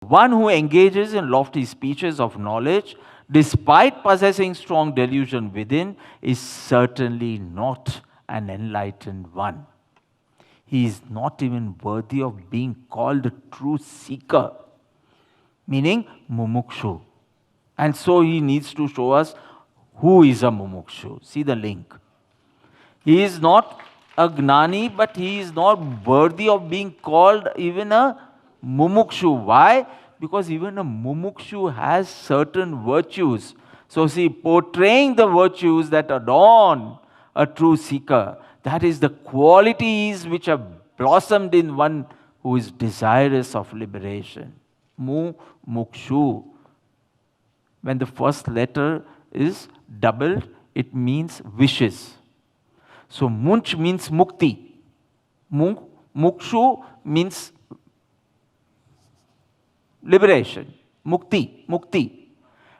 One who engages in lofty speeches of knowledge, despite possessing strong delusion within, is certainly not an enlightened one. He is not even worthy of being called a true seeker, meaning mumukshu. And so he needs to show us who is a mumukshu. See the link. He is not a gnani, but he is not worthy of being called even a mumukshu. Why? Because even a mumukshu has certain virtues. So see, portraying the virtues that adorn a true seeker, that is the qualities which have blossomed in one who is desirous of liberation. Mukshu. When the first letter is doubled, it means wishes. So munch means mukti. Mukshu means liberation. Mukti, mukti.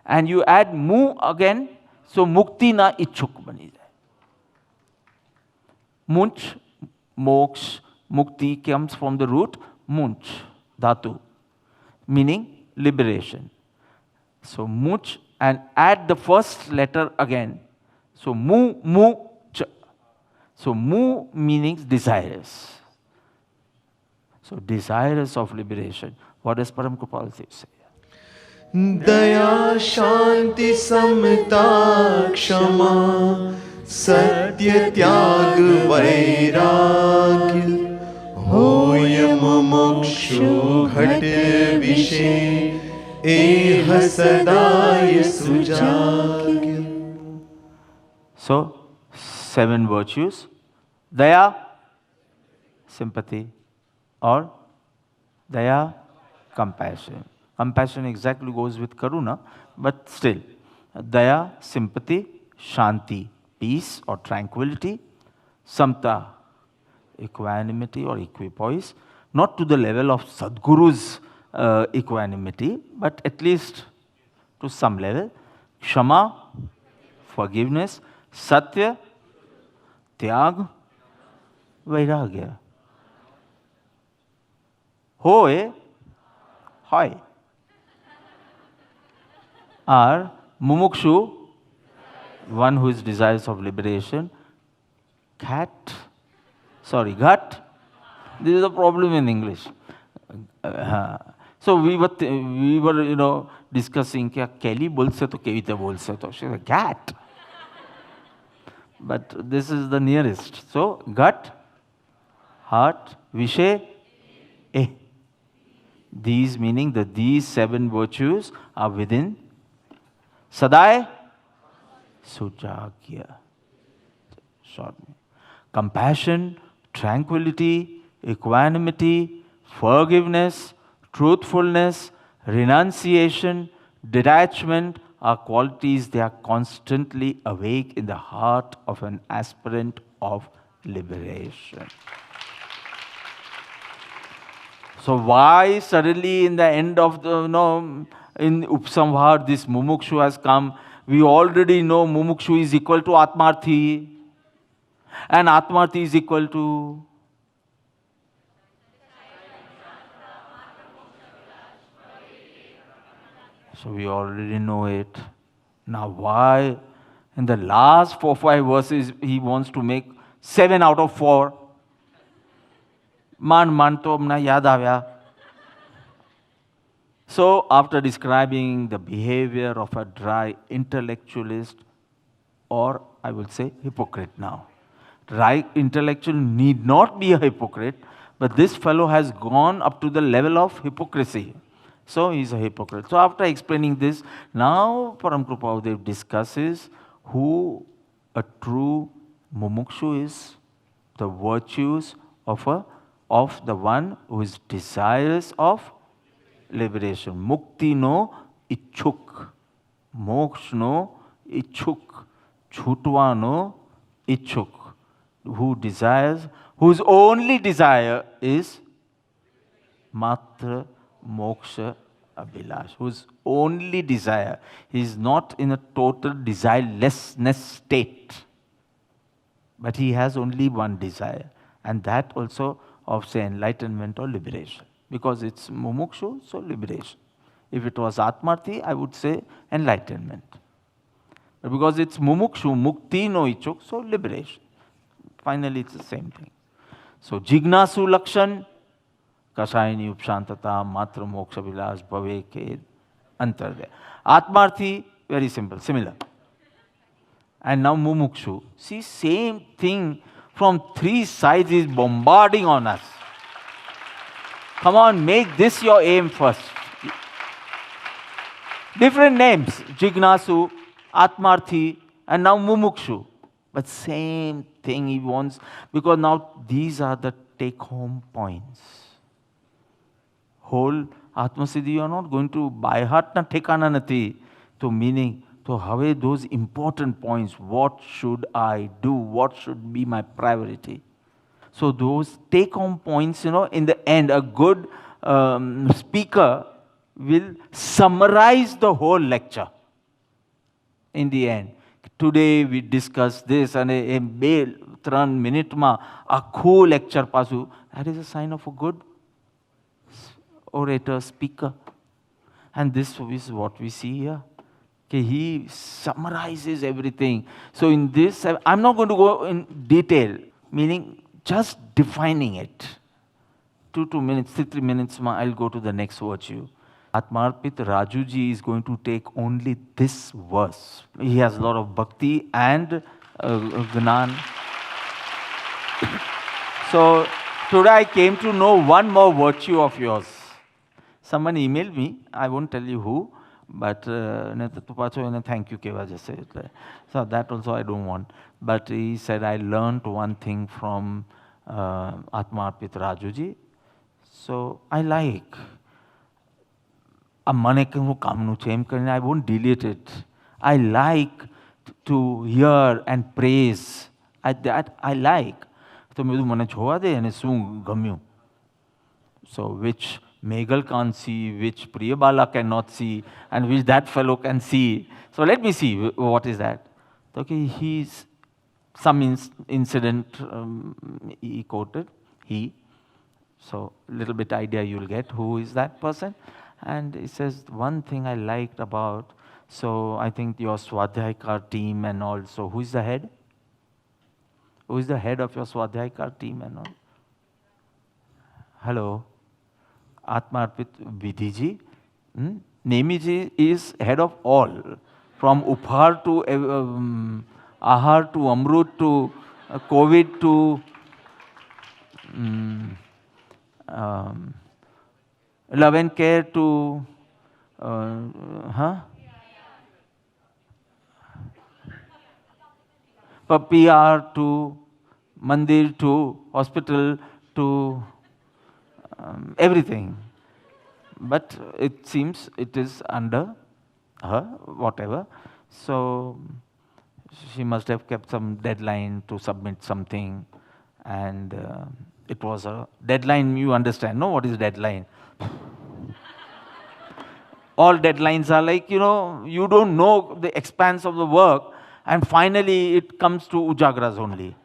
And you add mu again, so mukti na ichuk bani jai. Munch, moksha, mukti comes from the root munch, dhatu, meaning liberation. So much, and add the first letter again. So mu, ch. So mu meaning desirous. So desirous of liberation. What does Param Kripal say? Daya Shanti Samta Kshama Satya Tyag Vairagya Hoya Mumukshu Ghat Vishe Eh Sadaya Sujagya. So 7 virtues. Daya, sympathy, or daya, compassion. Compassion exactly goes with karuna, but still. Daya, sympathy. Shanti, peace or tranquility. Samta, equanimity or equipoise. Not to the level of Sadguru's equanimity, but at least to some level. Kshama, forgiveness. Satya, tyag, vairagya. Hoy, hoy. Are mumukshu, one who is desirous of liberation. Ghat. This is a problem in English. So we were discussing क्या Kelly बोलसे तो केविता बोलसे तो she said ghat. But this is the nearest. So gut, heart, vishay, eh. These meaning that these 7 virtues are within Sadai Sujagya. Short. Compassion, tranquility, equanimity, forgiveness, truthfulness, renunciation, detachment are qualities that are constantly awake in the heart of an aspirant of liberation. So why suddenly in the end of the, in Upsamhar, this mumukshu has come? We already know mumukshu is equal to Atmarthi. And Atmarthi is equal to? So we already know it. Now why in the last 4-5 verses he wants to make 7 out of 4? Man to amna yaad aaya. So after describing the behavior of a dry intellectualist, or I will say hypocrite now. Dry intellectual need not be a hypocrite, but this fellow has gone up to the level of hypocrisy. So he is a hypocrite. So after explaining this, now Param Kripadev discusses who a true mumukshu is, the virtues of the one who is desirous of liberation. Mukti no ichuk, moksha no ichuk, chutwa no ichuk. Who desires, whose only desire is matra moksha abhilash, whose only desire, he is not in a total desirelessness state, but he has only one desire, and that also of, say, enlightenment or liberation. because it's mumukshu, so liberation. If it was atmarthi, I would say enlightenment. But because it's mumukshu, mukti no ichuk, so liberation. Finally, it's the same thing. So jignasu lakshan, kasayani upshantata, matra moksha vilas, bhave ke antar there. Atmarthi, very simple, similar. And now mumukshu. See, same thing from three sides is bombarding on us. Come on, make this your aim first. Different names, jignasu, atmarthi, and now mumukshu. But same thing he wants, because now these are the take-home points. Whole Atmasiddhi you are not going to by heart na thekana nathi. To meaning, to have those important points. What should I do? What should be my priority? So those take-home points, in the end, a good speaker will summarize the whole lecture. In the end, today we discuss this, and a 3 minute ma akhu lecture pasu. That is a sign of a good orator, speaker. And this is what we see here. Okay, he summarizes everything. So in this, I'm not going to go in detail, meaning just defining it. 2 minutes, 3 minutes, I'll go to the next virtue. Atmarpit Rajuji is going to take only this verse. He has a lot of bhakti and gnan. So today I came to know one more virtue of yours. Someone emailed me, I won't tell you who, but thank you, Keva just said. So that also I don't want. But he said, I learned one thing from Atmarpit Rajuji. So I like. I won't delete it. I like to hear and praise. That I like. So which Meghal can't see, which Priyabala cannot see, and which that fellow can see. So let me see, what is that? Okay, he's some incident he quoted, he. So little bit idea you'll get, who is that person? And he says, one thing I liked about, so I think your Swadhyayakar team and all, so who is the head? Who is the head of your Swadhyayakar team and all? Hello? Atmarpit Vidhiji. Nemiji is head of all. From Uphar to Ahar to Amrut to COVID to Love and Care to PR to Mandir to hospital to everything. But it seems it is under her, whatever. So she must have kept some deadline to submit something, and it was a deadline, you understand, no? What is deadline? All deadlines are like, you don't know the expanse of the work, and finally it comes to Ujagras only.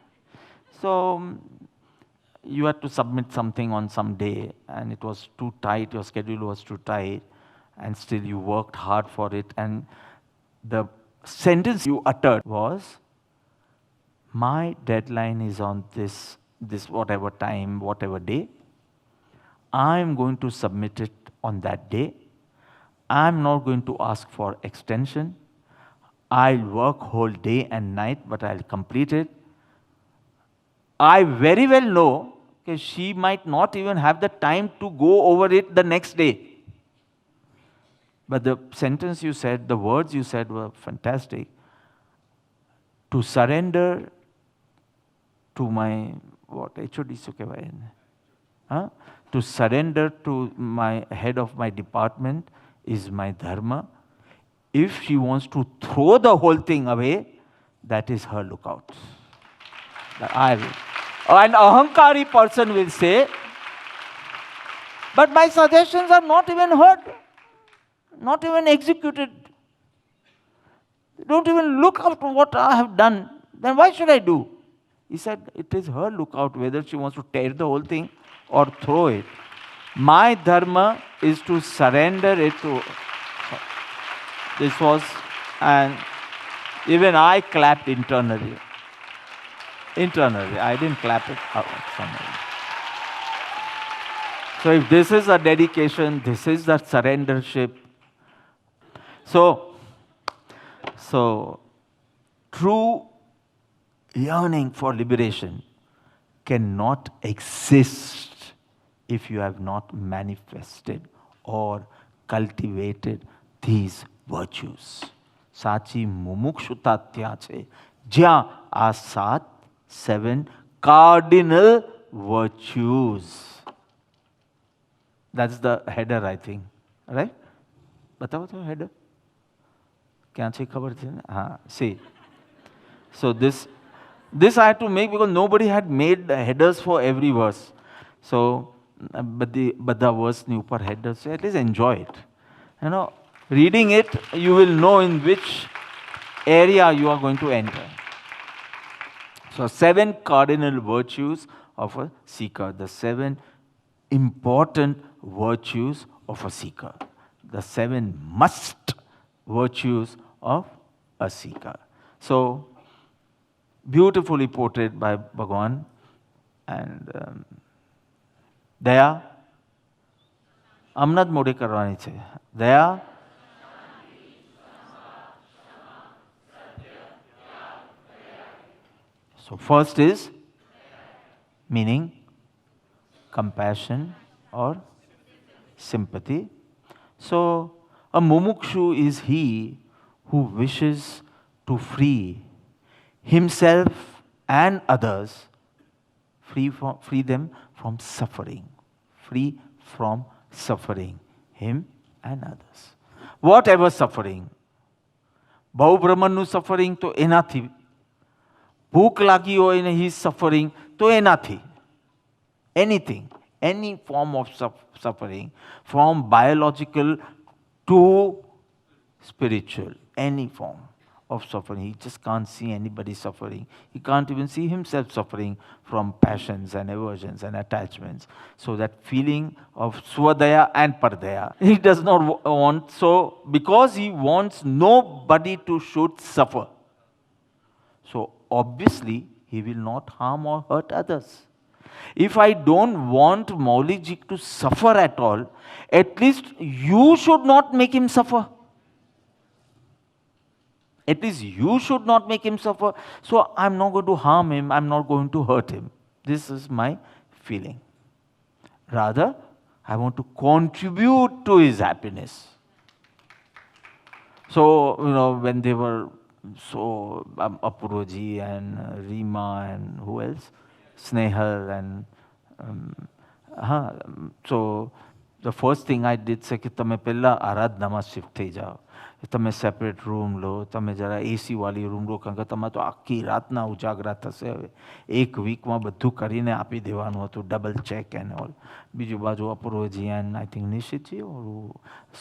So you had to submit something on some day, and it was too tight, your schedule was too tight, and still you worked hard for it, and the sentence you uttered was, my deadline is on this whatever time, whatever day. I'm going to submit it on that day. I'm not going to ask for extension. I'll work whole day and night, but I'll complete it. I very well know that she might not even have the time to go over it the next day. But the sentence you said, the words you said were fantastic. To surrender to my, HOD to surrender to my head of my department is my dharma. If she wants to throw the whole thing away, that is her lookout. I will. An ahankari person will say, but my suggestions are not even heard, not even executed. Don't even look after what I have done. Then why should I do? He said, it is her lookout whether she wants to tear the whole thing or throw it. My dharma is to surrender it to. This was, and even I clapped internally. Internally, I didn't clap it out externally. So if this is a dedication, this is the surrendership. So true yearning for liberation cannot exist if you have not manifested or cultivated these virtues. સાચી મુમુક્ષુતા ત્યાં છે જ્યાં આ 7 cardinal virtues. That's the header, I think. Right? बताओ तो header. क्या છે ખબર છે ને? હા, see. So this I had to make because nobody had made headers for every verse. So, but the verse ni upar headers, so at least enjoy it. You know, reading it, you will know in which area you are going to enter. So 7 cardinal virtues of a seeker, the 7 important virtues of a seeker, the 7 must virtues of a seeker. So, beautifully portrayed by Bhagavan. And દયા અમનાથ મોડે કરવાની છે. દયા, so first is meaning compassion or sympathy. So a mumukshu is he who wishes to free himself and others, free them from suffering, free from suffering him and others. Whatever suffering, બહુબ્રહ્મણનું suffering તો એનાથી, ભૂખ લાગી હોય ને he is suffering તો એનાથી, anything, any form of suffering, from biological to spiritual, any form of suffering. He just can't see anybody suffering. He can't even see himself suffering from passions and aversions and attachments. So that feeling of swadaya and pardaya, he does not want. So because he wants nobody to should suffer, so obviously he will not harm or hurt others. If I don't want Mauliji to suffer at all, at least you should not make him suffer. At least you should not make him suffer. So I'm not going to harm him, I'm not going to hurt him. This is my feeling. Rather, I want to contribute to his happiness. So, when they were Apurvaji and Reema and who else? Snehal and so the first thing I did છે કે તમે પહેલા આરાધનામાં shift થઈ જાઓ, તમે separate room લો, તમે જરા એસી વાળી રૂમ લો, કારણ કે તમે તો આખી રાતના ઉજાગરા થશે. હવે એક વીકમાં બધું કરીને આપી દેવાનું હતું, ડબલ ચેક એન્ડ ઓલ. બીજું બાજુ Apurvaji and I think Nishitji,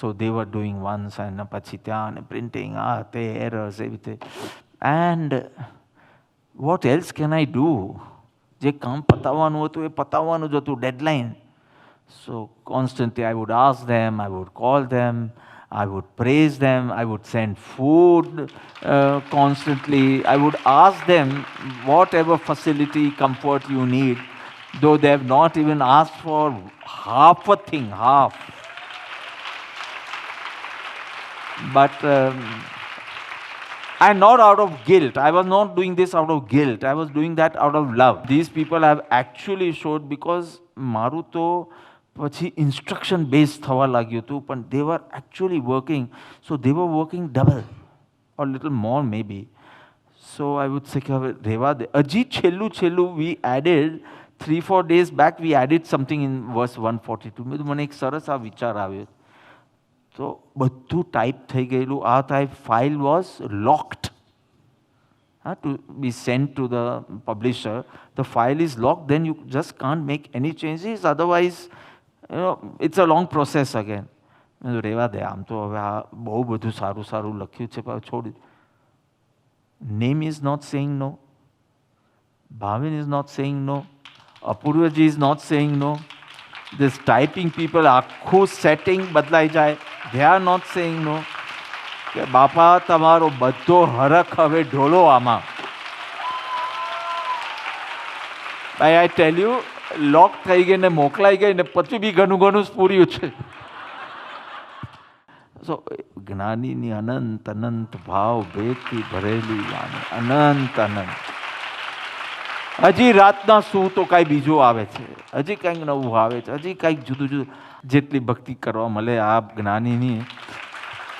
so they were doing once, અને પછી ત્યાં પ્રિન્ટિંગ આ તે એરર્સ એવી રીતે. And what else can I do? જે કામ પતાવવાનું હતું એ પતાવવાનું જ હતું, deadline. So constantly I would ask them, I would call them, I would praise them, I would send food constantly. I would ask them whatever facility, comfort you need, though they have not even asked for half a thing, half. But and not out of guilt. I was not doing this out of guilt. I was doing that out of love. These people have actually showed, because મારું તો પછી instruction base થવા લાગ્યું હતું, પણ they were actually working. So they were working double or little more maybe. So I would say કે હવે રહેવા દે. હજી છેલ્લું we added 3-4 days back we added something in verse 142. મને એક સરસ આ વિચાર આવ્યો. So બધું ટાઈપ થઈ ગયેલું, આ file was locked to be sent to the publisher. The file is locked, then you just can't make any changes, otherwise it's a long process again. રહેવા દે, આમ તો હવે આ બહુ બધું સારું સારું લખ્યું છે, પણ છોડી. Name is not saying no, Bhavin is not saying no, Apurvaji is not saying no. This typing people, આખું setting બદલાઈ જાય. They are not saying no. કે બાપા તમારો બધો હરખ હવે ઢોલો આમાં. ભાઈ I tell you, લોક થઈ ગઈ ને મોકલાઈ ગઈ ને પછી બી ઘણું ઘણું સ્ફૂર્યું છે. So જ્ઞાનીની અનંત અનંત ભાવ ભેદથી ભરેલી વાણી, અનંત અનંત. હજી રાતના શું તો કાંઈ બીજું આવે છે, હજી કંઈક નવું આવે છે, હજી કંઈક જુદું જુદું. જેટલી ભક્તિ કરવા મળે આ જ્ઞાનીની,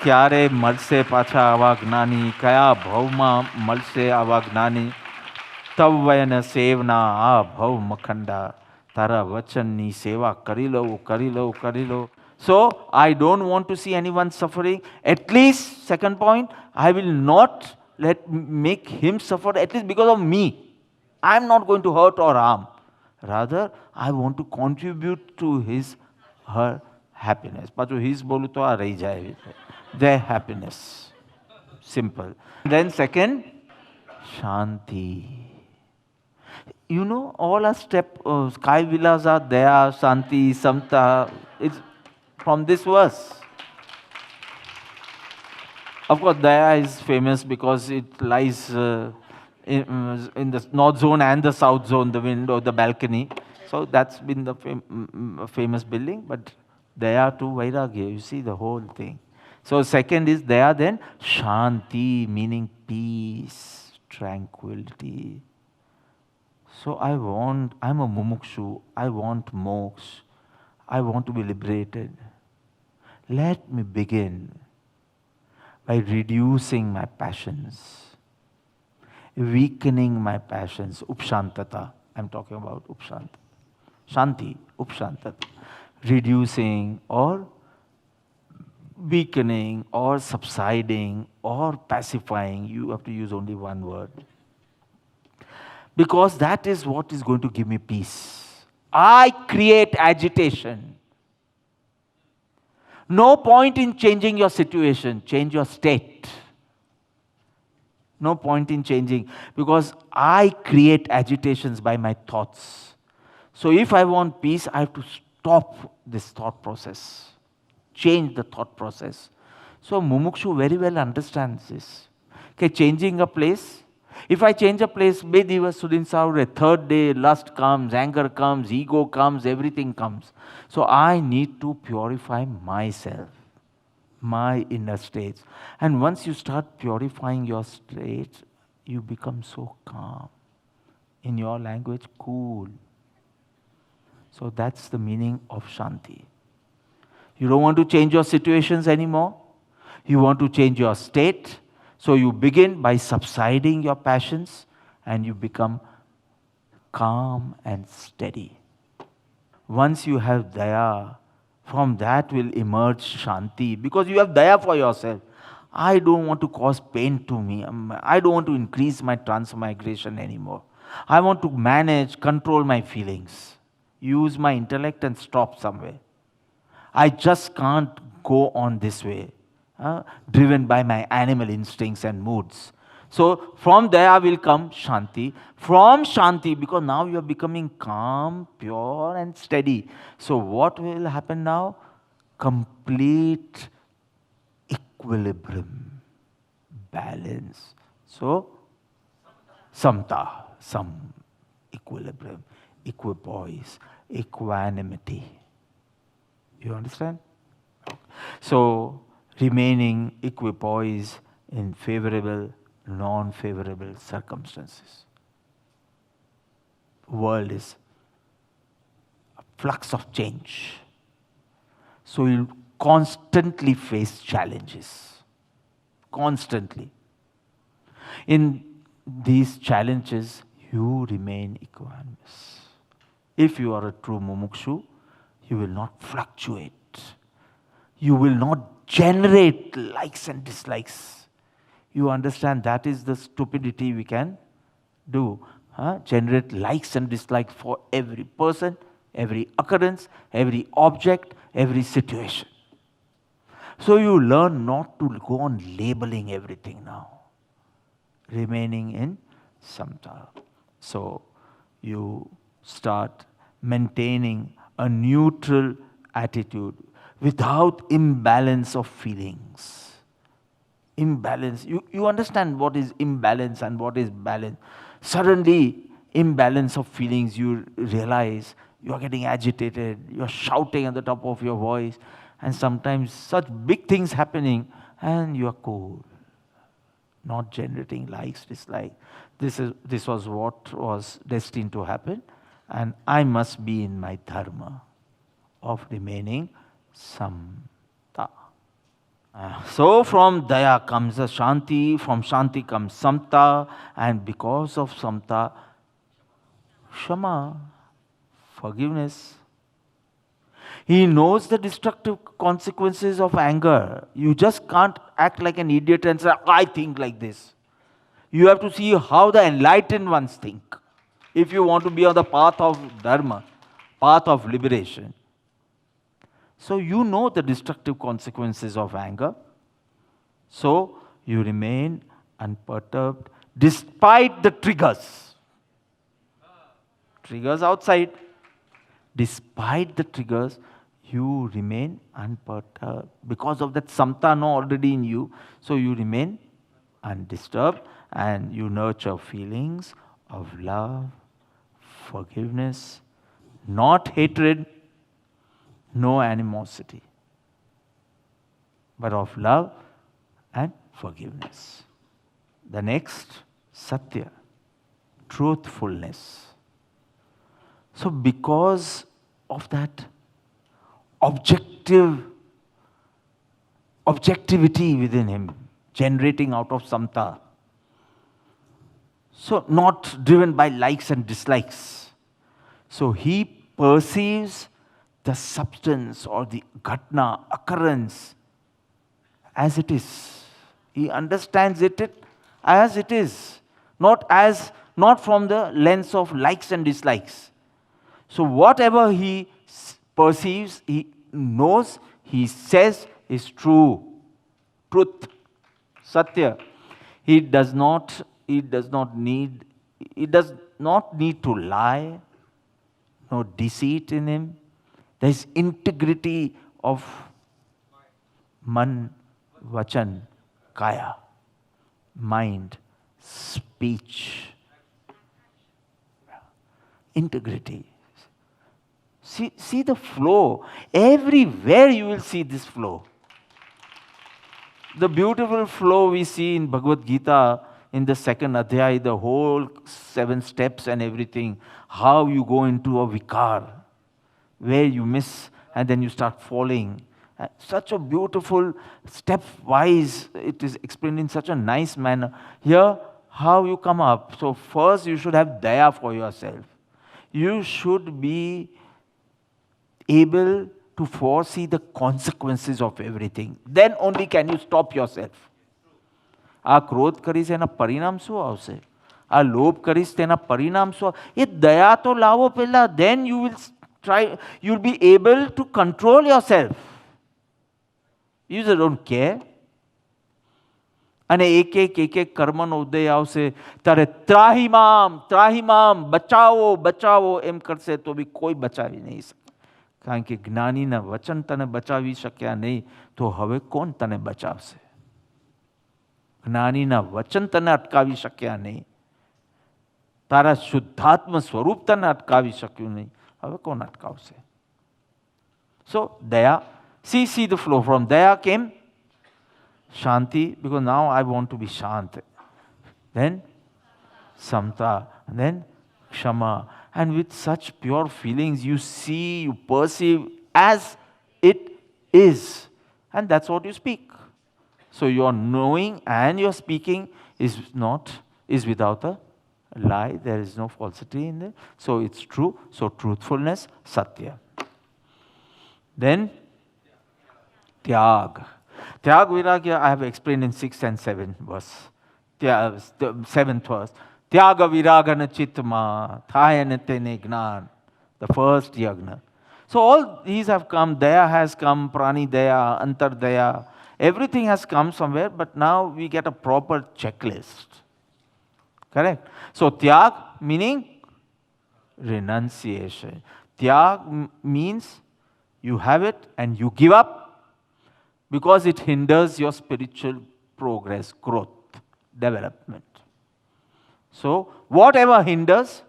ક્યારે મળશે પાછા આવા જ્ઞાની, કયા ભાવમાં મળશે આવા જ્ઞાની. તવયન સેવના આ ભવ મખંડા, તારા વચનની સેવા કરી લઉં, કરી લઉં, કરી લઉં. So I don't want to see anyone suffering. At least, second point, I will not make him suffer, at least because of me. I am not going to hurt or harm. Rather, I want to contribute to her happiness. પાછું his બોલું તો આ રહી જાય, their happiness. Simple. Then second, Shanti. You know, all our sky villas are there, Shanti, Samta. It's from this verse. Of course, Daya is famous because it lies in the north zone and the south zone, the window, the balcony. So that's been the famous building. But Daya to Vairagya, you see the whole thing. So second is Daya, then Shanti, meaning peace, tranquility. So I'm a mumukshu, I want moksha, I want to be liberated. Let me begin by reducing my passions, weakening my passions. Upshantata, I'm talking about upshantata. Shanti, upshantata. Reducing or weakening or subsiding or pacifying. You have to use only one word. Because that is what is going to give me peace. I create agitation. No point in changing your situation, change your state. No point in changing, because I create agitations by my thoughts. So if I want peace, I have to stop this thought process, change the thought process. So Mumukshu very well understands this. Okay, changing a place. If I change a place, બે દિવસ સુધી સારું રહે. Third day, lust comes, anger comes, ego comes, everything comes. So I need to purify myself, my inner states. And once you start purifying your states, you become so calm. In your language, cool. So that's the meaning of Shanti. You don't want to change your situations anymore. You want to change your state. So you begin by subsiding your passions and you become calm and steady. Once you have Daya, from that will emerge Shanti, because you have Daya for yourself. I don't want to cause pain to me. I don't want to increase my transmigration anymore. I want to manage, control my feelings, use my intellect and stop somewhere. I just can't go on this way. Driven by my animal instincts and moods. So from there will come Shanti. From Shanti, because now you are becoming calm, pure and steady. So what will happen now? Complete equilibrium, balance. So Samta, equilibrium, equipoise, equanimity. You understand? So remaining equipoise in favorable, non-favorable circumstances. World is a flux of change. So you'll constantly face challenges. Constantly. In these challenges, you remain equanimous. If you are a true mumukshu, you will not fluctuate. You will not generate likes and dislikes. You understand that is the stupidity we can do. Generate likes and dislikes for every person, every occurrence, every object, every situation. So you learn not to go on labeling everything now. Remaining in Samta. So you start maintaining a neutral attitude without imbalance of feelings. Imbalance. You understand what is imbalance and what is balance. Suddenly, imbalance of feelings, you realize you are getting agitated, you are shouting at the top of your voice, and sometimes such big things happening, and you are cool, not generating likes, dislikes. This was what was destined to happen, and I must be in my dharma of remaining samta. So from daya comes a shanti, from shanti comes samta, and because of samta, shama, forgiveness. He knows the destructive consequences of anger. You just can't act like an idiot and say, I think like this. You have to see how the enlightened ones think. If you want to be on the path of dharma, path of liberation. So you know the destructive consequences of anger. So you remain unperturbed despite the triggers. Triggers outside. Despite the triggers, you remain unperturbed. Because of that samta no already in you, so you remain undisturbed and you nurture feelings of love, forgiveness, not hatred, no animosity, but of love and forgiveness. The next, satya, truthfulness. So because of that objectivity within him, generating out of samta, so not driven by likes and dislikes, so he perceives the substance or the ghatna, occurrence, as it is. He understands it as it is, not from the lens of likes and dislikes. So whatever he perceives, he knows, he says is true. Truth. Satya. He does not need to lie, no deceit in him. There is integrity of man, vachan, kaya, mind, speech. Integrity. See the flow. Everywhere you will see this flow. The beautiful flow we see in Bhagavad Gita in the second adhyaya, the whole 7 steps and everything, how you go into a vikar, where you miss and then you start falling. Such a beautiful stepwise, it is explained in such a nice manner. Here, how you come up. So first you should have daya for yourself. You should be able to foresee the consequences of everything. Then only can you stop yourself. આ ક્રોધ કરીશ એના પરિણામ શું આવશે? આ લોભ કરીશ તેના પરિણામ શું? એ દયા તો લાવો પહેલા. Then you'll be able to control yourself. You just don't care. અને એક કર્મનો ઉદય આવશે ત્યારે ત્રાહિમામ બચાવો એમ કરશે તો બી કોઈ બચાવી નહીં શકે. કારણ કે જ્ઞાનીના વચન તને બચાવી શક્યા નહીં, તો હવે કોણ તને બચાવશે? જ્ઞાનીના વચન તને અટકાવી શક્યા નહીં, તારા શુદ્ધાત્મ સ્વરૂપ તને અટકાવી શક્યું નહીં, હવે કોણ અટકાવશે? So daya, see the flow. From daya came shanti, because now I want to be shant. Then samta, and then kshama. And with such pure feelings, you see, you perceive as it is. And that's what you speak. So your knowing and your speaking is without a lie. There is no falsity in there. So it's true. So truthfulness, satya. Then tyag. Tyag viragya I have explained in 6th and 7th verse. The 7th verse. Tyaga viragana chitma, thayana tene gnan. The first yagna. So all these have come. Daya has come, prani daya, antar daya. Everything has come somewhere, but now we get a proper checklist. Correct? So tyag meaning renunciation. Tyag means you have it and you give up because it hinders your spiritual progress, growth, development. So, whatever hinders,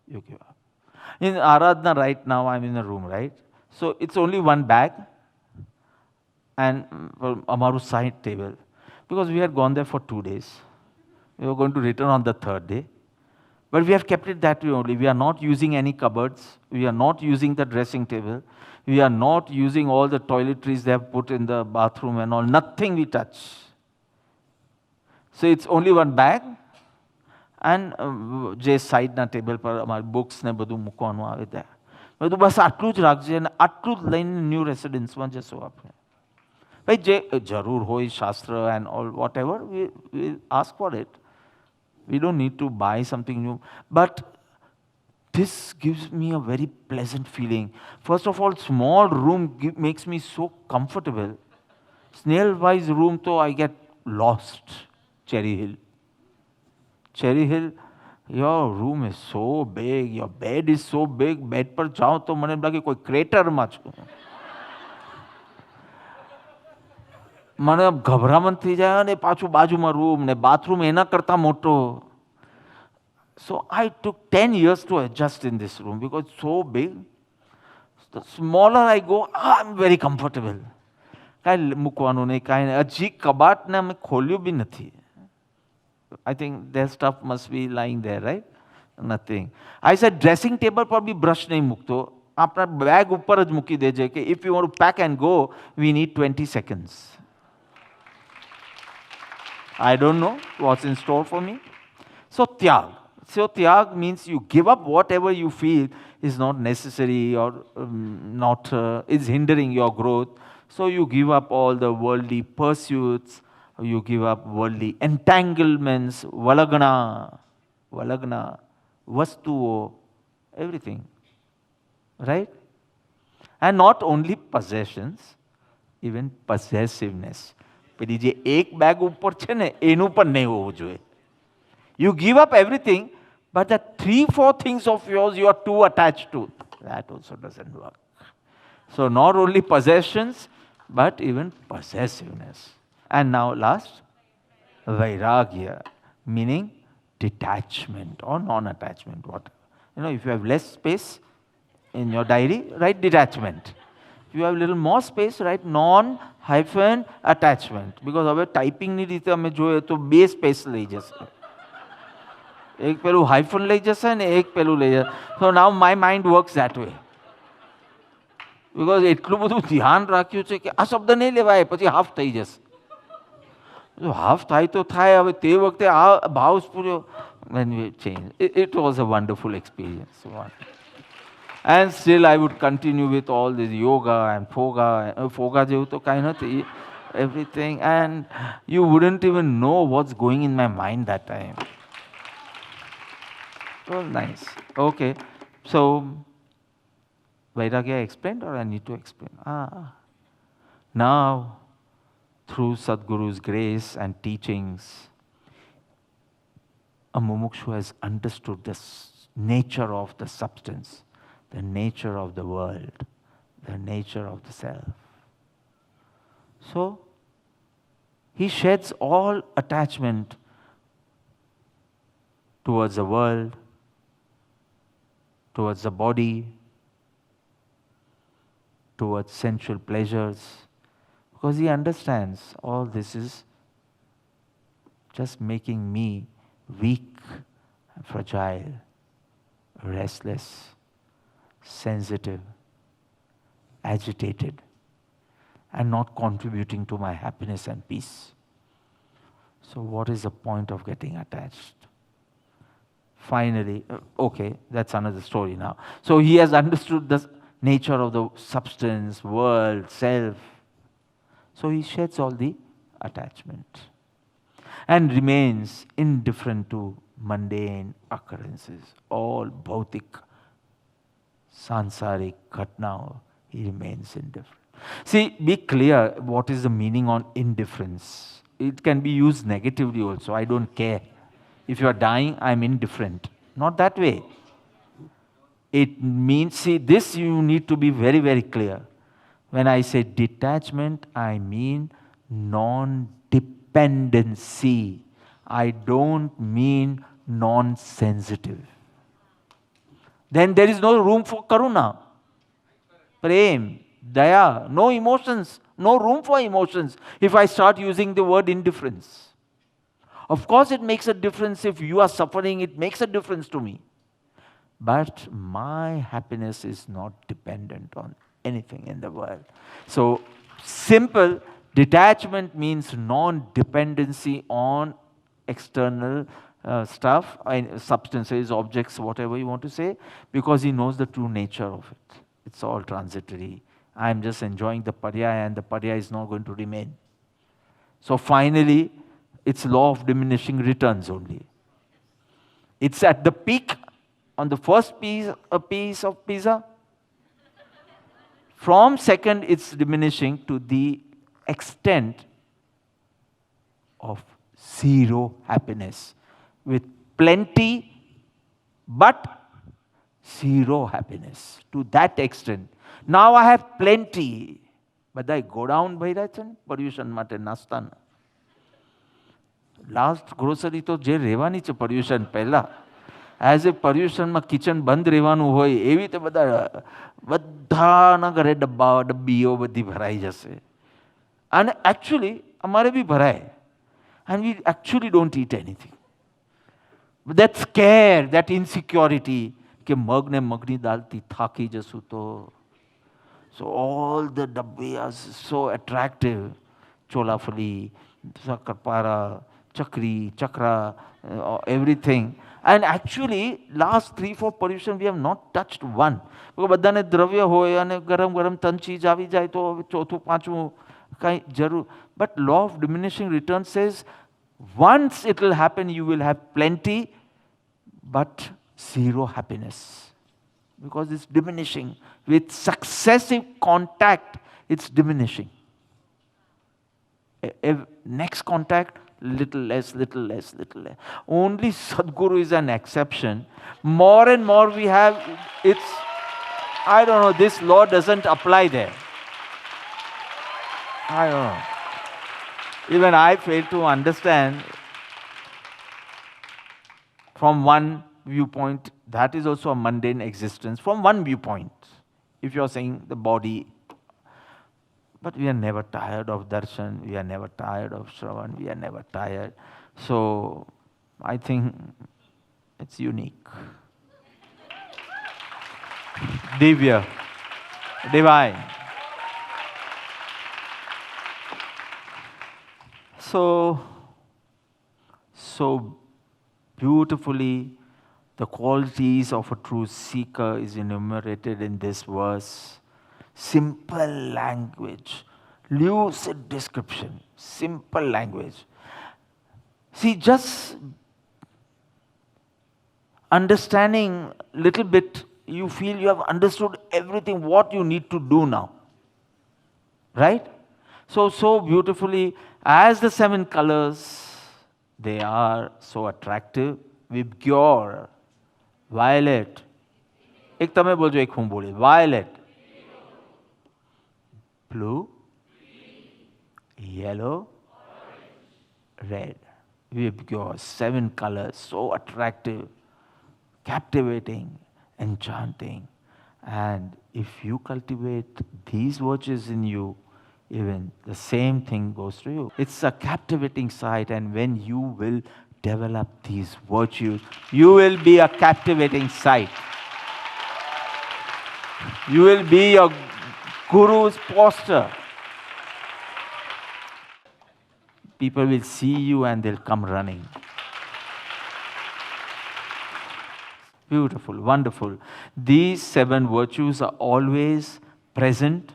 you give up. In Aradhana right now, I'm in a room, right? So, it's only one bag and Amaru side table. Because we had gone there for 2 days. We were going to return on the third day. But we have kept it that way only. We are not using any cupboards. We are not using the dressing table. We are not using all the toiletries they have put in the bathroom and all. Nothing we touch. So, it's only one bag. And જે સાઈડના table પર અમારી books ને બધું મૂકવાનું આવે ત્યાં બધું બસ આટલું જ રાખજે અને આટલું જ લઈને ન્યૂ રેસિડન્સમાં જશો આપણે ભાઈ જે જરૂર હોય શાસ્ત્ર and all whatever we ask for it we don't need to buy something new but this gives me a very pleasant feeling. First of all, small room makes me so comfortable. Snail-wise room, though, I get lost. Cherry Hill. Cherry Hill, your room is so big, your bed is so big, bed પર જાઓ તો મને લાગે કોઈ ક્રેટરમાં છું મને ગભરામણ થઈ જાય અને પાછું બાજુમાં રૂમ ને બાથરૂમ એના કરતાં મોટો. So I took 10 years to adjust in this room because it's so big. The smaller I go, I'm very comfortable. કાંઈ મૂકવાનું નહીં, કાંઈ નહીં. હજી કબાટને અમે ખોલ્યું બી નથી. I think their stuff must be lying there, right? Nothing. I said dressing table पर भी brush नहीं मुकतो. अपना bag ऊपर ज मुकी देजे कि if you want to pack and go, we need 20 seconds. I don't know what's in store for me. So tyag. So tyag means you give up whatever you feel is not necessary or is hindering your growth. So you give up all the worldly pursuits. You give up worldly entanglements, valagna, vastuo, everything. Right? And not only possessions, even possessiveness. પેલી જે એક bag ઉપર છે ને એનું પણ નહીં હોવું જોઈએ. You give up everything, but the 3-4 things of yours you are too attached to. That also doesn't work. So not only possessions, but even possessiveness. And now last, vairagya, meaning detachment or non-attachment. What? You know, if you have less space in your diary, write detachment. If you have little more space, write non-attachment. Because હવે typing ની રીતે અમે જોઈએ તો બે space લઈ જશે. એક પેલું હાઇફન લઈ જશે ને એક પેલું લઈ જશે. So now my mind works that way. Because એટલું બધું ધ્યાન રાખ્યું છે કે આ શબ્દ નહીં લેવાય પછી હાફ થઈ જશે. So half થાય તો થાય હવે તે વખતે આ ભાવ સ્ફૂર્યો when we changed. It was a wonderful experience. And still I would continue with all this yoga and foga. Foga જેવું તો કાંઈ નથી. Everything. And you wouldn't even know what's going in my mind that time. It was nice. Okay. So, Vairagya explained or I need to explain? Now, through Sadhguru's grace and teachings, a mumukshu has understood the nature of the substance, the nature of the world, the nature of the self. So, he sheds all attachment towards the world, towards the body, towards sensual pleasures, because he understands all this is just making me weak, fragile, restless, sensitive, agitated, and not contributing to my happiness and peace. So what is the point of getting attached? Finally, okay, that's another story now. So he has understood the nature of the substance, world, self. So he sheds all the attachment and remains indifferent to mundane occurrences, all bhautik, sansarik ghatna, he remains indifferent. See, be clear what is the meaning on indifference. It can be used negatively also. I don't care. If you are dying, I am indifferent. Not that way. It means, see, this you need to be very, very clear. When I say detachment, I mean non-dependency. I don't mean non-sensitive. Then there is no room for karuna, prem, daya, no emotions, no room for emotions if I start using the word indifference. Of course, it makes a difference if you are suffering, it makes a difference to me. But my happiness is not dependent on anything in the world. So, simple detachment means non-dependency on external stuff, substances, objects, whatever you want to say, because he knows the true nature of it. It's all transitory. I'm just enjoying the parya, and the parya is not going to remain. So finally, it's law of diminishing returns only. It's at the peak on the first piece, a piece of pizza. From second, it's diminishing to the extent of zero happiness, with plenty but zero happiness, to that extent. Now I have plenty, but I go down by that pollution mate nastana. Last grocery to je રહેવાની છે pollution પહેલા. As a પર્યુષનમાં kitchen બંધ રહેવાનું હોય એવી રીતે બધાના ઘરે ડબ્બીઓ બધી ભરાઈ જશે. અને એકચ્યુઅલી અમારે બી ભરાય. And we actually don't eat anything. But that scare, that insecurity, કે મગ ને મગની દાલથી થાકી જશું તો. So all the dabbi are so attractive. Cholafali, sakarpara, chakri, chakra, everything. And actually, last 3-4 pollution, we have not touched one. Because બધાને દ્રવ્ય હોય અને ગરમ ગરમ તન ચીજ આવી જાય તો ચોથું પાંચમું કાંઈ જરૂર. But law of diminishing return says, once it will happen, you will have plenty, but zero happiness. Because it's diminishing. With successive contact, it's diminishing. Next contact, little less, little less, little less. Only Sadhguru is an exception. More and more we have, it's, I don't know, this law doesn't apply there. I don't know. Even I fail to understand from one viewpoint. That is also a mundane existence from one viewpoint. If you are saying the body, but we are never tired of darshan, we are never tired of shravan, we are never tired. So I think it's unique. Divya, divine. So beautifully, the qualities of a true seeker is enumerated in this verse. Simple language, lucid description, simple language. See, just understanding little bit, you feel you have understood everything what you need to do now. Right? So beautifully, as the 7 colors, they are so attractive. Vibgyor, violet. એક તમે બોલજો, એક હું બોલી. Violet. Blue, yellow, red. Vibgyor, 7 colors, so attractive, captivating, enchanting. And if you cultivate these virtues in you, even the same thing goes to you. It's a captivating sight, and when you will develop these virtues, you will be a captivating sight. You will be your guru's poster. People will see you and they'll come running. Beautiful, wonderful. These 7 virtues are always present,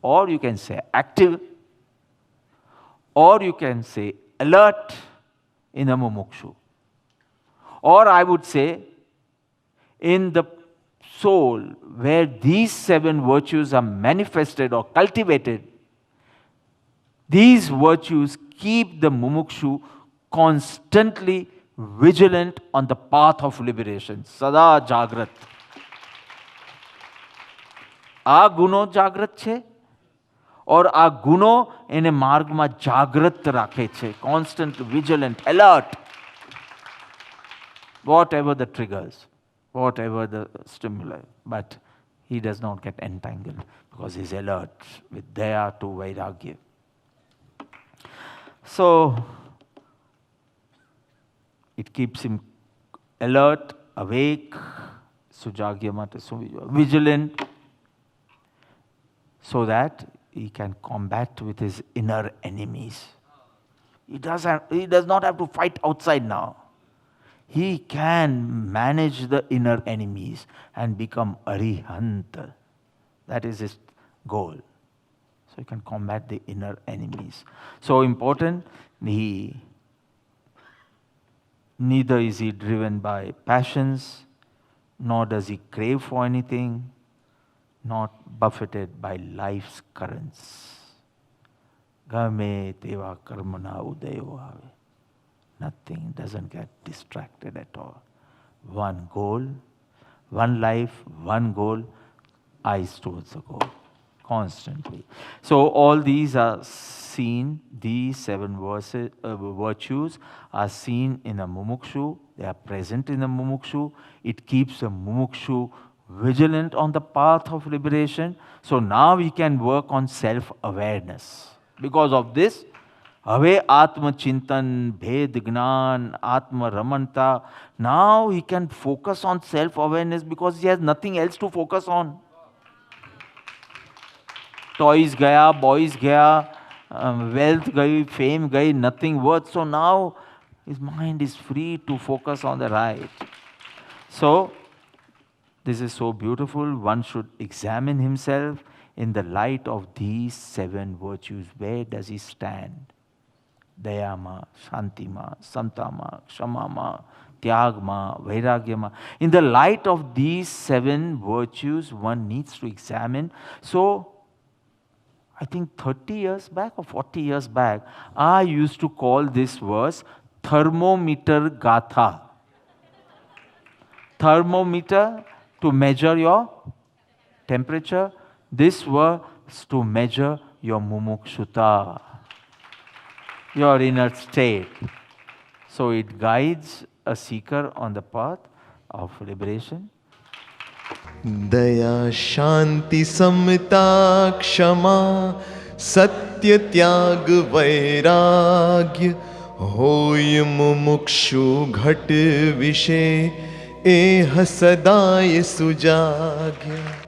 or you can say active, or you can say alert in a mumukshu. Or I would say, in the soul, where these 7 virtues are manifested or cultivated, these virtues keep the mumukshu constantly vigilant on the path of liberation. Sada Jagrat. આ ગુણો જાગૃત છે और આ ગુણો એને માર્ગમાં જાગૃત રાખે છે, constant, vigilant, alert. Whatever the triggers, whatever the stimuli, but he does not get entangled because he's alert with daya to vairagya. So it keeps him alert, awake, sujagya mata, vigilant, so that he can combat with his inner enemies. He does not have to fight outside now. He can manage the inner enemies and become arihant. That is his goal. So he can combat the inner enemies. So important, neither is he driven by passions, nor does he crave for anything, not buffeted by life's currents. Game teva karmana udayo ave. Nothing, doesn't get distracted at all. One goal, one life, one goal, eyes towards the goal, constantly. So all these are seen, these 7 virtues are seen in a mumukshu, they are present in a mumukshu. It keeps a mumukshu vigilant on the path of liberation. So now we can work on self-awareness. Because of this, હવે આત્મચિંતન, ભેદ જ્ઞાન, આત્મરમણતા, now he can focus on self-awareness because he has nothing else to focus on. Toys gaya, boys gaya, wealth gayi, fame gayi, nothing worth. So now his mind is free to focus on the right. So this is so beautiful. One should examine himself in the light of these 7 virtues. Where does he stand? Dayama, Shantima, Samtama, Kshamama, Tyagma, Vairagyama. In the light of these 7 virtues, one needs to examine. So, I think 30 years back or 40 years back, I used to call this verse thermometer gatha. Thermometer to measure your temperature. This was to measure your mumukshuta, your inner state. So it guides a seeker on the path of liberation. दया शांति समता क्षमा सत्य त्याग वैराग्य होय मुमुक्षु घट विषय एह सदाय सुजाग्य.